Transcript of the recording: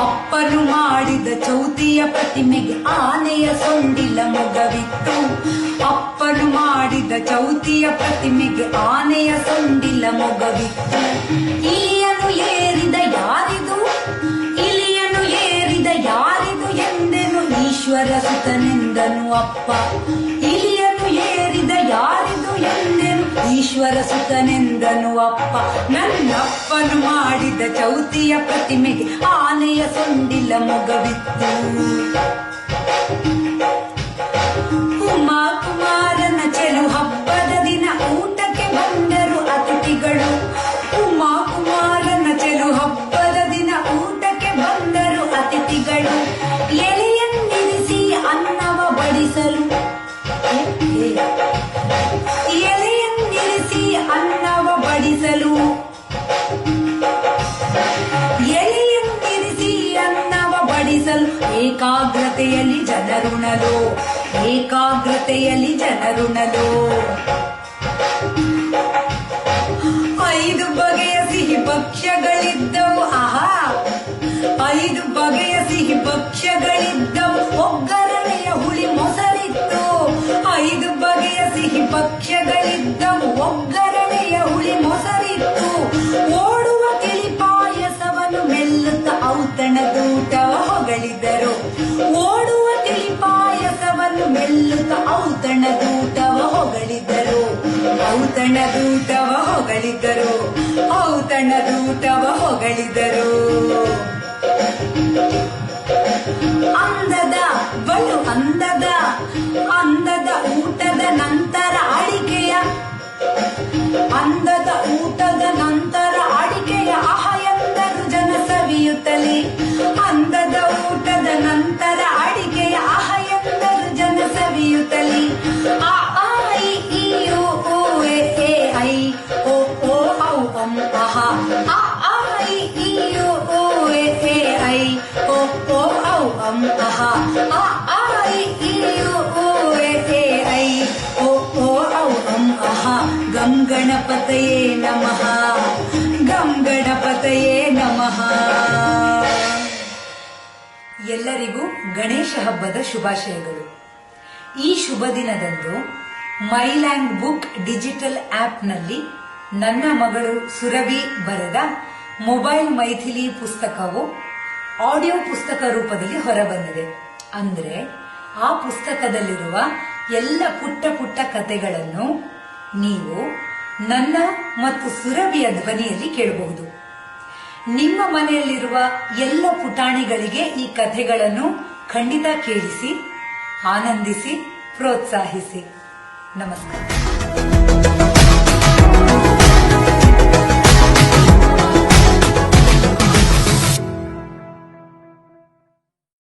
ಅಪ್ಪನು ಮಾಡಿದ ಚೌತಿಯ ಪ್ರತಿಮೆಗೆ ಆನೆಯ ಸೊಂಡಿಲ ಮೊಗವಿತ್ತು. ಅಪ್ಪನು ಮಾಡಿದ ಚೌತಿಯ ಪ್ರತಿಮೆಗೆ ಆನೆಯ ಸೊಂಡಿಲ ಮೊಗವಿತ್ತು. ಇಲಿಯನು ಏರಿದ ಯಾರಿದು, ಇಲಿಯನು ಏರಿದ ಯಾರಿದು ಎಂದೆನು ಈಶ್ವರ ಸುತನೆಂದನು ಅಪ್ಪ. ಇಲಿಯನು ಏರಿದ ಯಾರಿದು ಎಂದೆನು ಈಶ್ವರ ಸುತನೆಂದನು ಅಪ್ಪ. ನನ್ನಪ್ಪನು ಮಾಡಿದ ಚೌತಿಯ ಪ್ರತಿಮೆಗೆ ಆನೆಯ ಸೊಂಡಿಲ ಮೊಗವಿತ್ತು. ಉಮಾ ಕುಮಾರನ ಚೆಲು ಹಬ್ಬದ ದಿನ ಊಟಕ್ಕೆ ಬಂದರು ಅತಿಥಿಗಳು. ಉಮಾ ಕುಮಾರನ ಚೆಲು ಹಬ್ಬದ ದಿನ ಊಟಕ್ಕೆ ಬಂದರು ಅತಿಥಿಗಳು. ಎಲೆಯನ್ನಿರಿಸಿ ಅನ್ನವ ಬಡಿಸಲು, ಎಲೆಯನ್ನಿರಿಸಿ ಅನ್ನವ ಬಡಿಸಲು, ಎಲೆಯನ್ನಿರಿಸಿ ಅನ್ನವ ಬಡಿಸಲು ಏಕಾಗ್ರತೆಯಲ್ಲಿ ಜನರುಣಲು, ಏಕಾಗ್ರತೆಯಲ್ಲಿ ಜನರುಣಲು. 5 ಬಗೆಯ ಸಿಹಿ ಭಕ್ಷ್ಯಗಳಿದ್ದವು. ಆಹಾ, 5 ಬಗೆಯ ಸಿಹಿ ಭಕ್ಷ್ಯಗಳಿದ್ದವು. ಒಗ್ಗರಣೆಯ ಹುಳಿ ಮೊಸರಿತ್ತು. 5 ಬಗೆಯ ಸಿಹಿ ಭಕ್ಷ್ಯಗಳಿದ್ದವು. ಒಗ್ಗರಣೆಯ ಹುಳಿ ಮೊಸರಿತ್ತು. ಓಡುವ ತಿಳಿ ಪಾಯಸವನ್ನು ಮೆಲ್ಲುತ್ತ ಔತಣದೂಟವ ಹೊಗಳಿದರು. ಓಡುವ ತಿಳಿ ಪಾಯಸವನ್ನು ಮೆಲ್ಲುತ್ತ ಔತಣದೂಟವ ಹೊಗಳಿದರು. ಔತಣದೂಟವ ಹೊಗಳಿದರು. ಔತಣದೂಟವ ಹೊಗಳಿದರು. ಅಂದದ ಬಲು ಅಂದದ ಅಂದದ ಊಟದ ನಂತರ ಅಡಿಕೆಯ, ಅಂದದ ಊಟದ ನಂತರ ಅಡಿಕೆಯ ಆಹ ಎಂದರು ಜನ ಸವಿಯುತ್ತಲೇ. ಅಂದದ ಊಟದ ನಂತರ ಅಡಿಕೆಯ ಆಹ ಎಂದರು ಜನ ಸವಿಯುತ್ತಲೇ. ಆ ಐ ಈ ಓ ಎ ಐ ಓ ಓ ಔ ಅಂ ಅಹ. ಆ ಐ ಈ ಓ ಎ ಐ ಓ ಓ ಔ ಅಂ ಅಹ. ಆ ಐ ಈ ಓ ಎ ಐ ಓ ಓ ಔ ಅಂ ಅಹ. ಗಂ ಗಣಪತಯೇ ನಮಃ, ಗಂ ಗಣಪತಯೇ ನಮಃ. ಎಲ್ಲರಿಗೂ ಗಣೇಶ ಹಬ್ಬದ ಶುಭಾಶಯಗಳು. ಈ ಶುಭ ದಿನದಂದು ಮೈಲ್ಯಾಂಡ್ ಬುಕ್ ಡಿಜಿಟಲ್ ಆಪ್ನಲ್ಲಿ ನನ್ನ ಮಗಳು ಸುರಭಿ ಬರೆದ ಮೊಬೈಲ್ ಮೈಥಿಲಿ ಪುಸ್ತಕವು ಆಡಿಯೋ ಪುಸ್ತಕ ರೂಪದಲ್ಲಿ ಹೊರಬಂದಿದೆ. ಅಂದ್ರೆ ಆ ಪುಸ್ತಕದಲ್ಲಿರುವ ಎಲ್ಲ ಪುಟ್ಟ ಪುಟ್ಟ ಕಥೆಗಳನ್ನು ನೀವು ನನ್ನ ಮತ್ತು ಸುರಭಿಯ ಧ್ವನಿಯಲ್ಲಿ ಕೇಳಬಹುದು. ನಿಮ್ಮ ಮನೆಯಲ್ಲಿರುವ ಎಲ್ಲ ಪುಟಾಣಿಗಳಿಗೆ ಈ ಕಥೆಗಳನ್ನು ಖಂಡಿತ ಕೇಳಿಸಿ, ಆನಂದಿಸಿ, ಪ್ರೋತ್ಸಾಹಿಸಿ. ನಮಸ್ಕಾರ.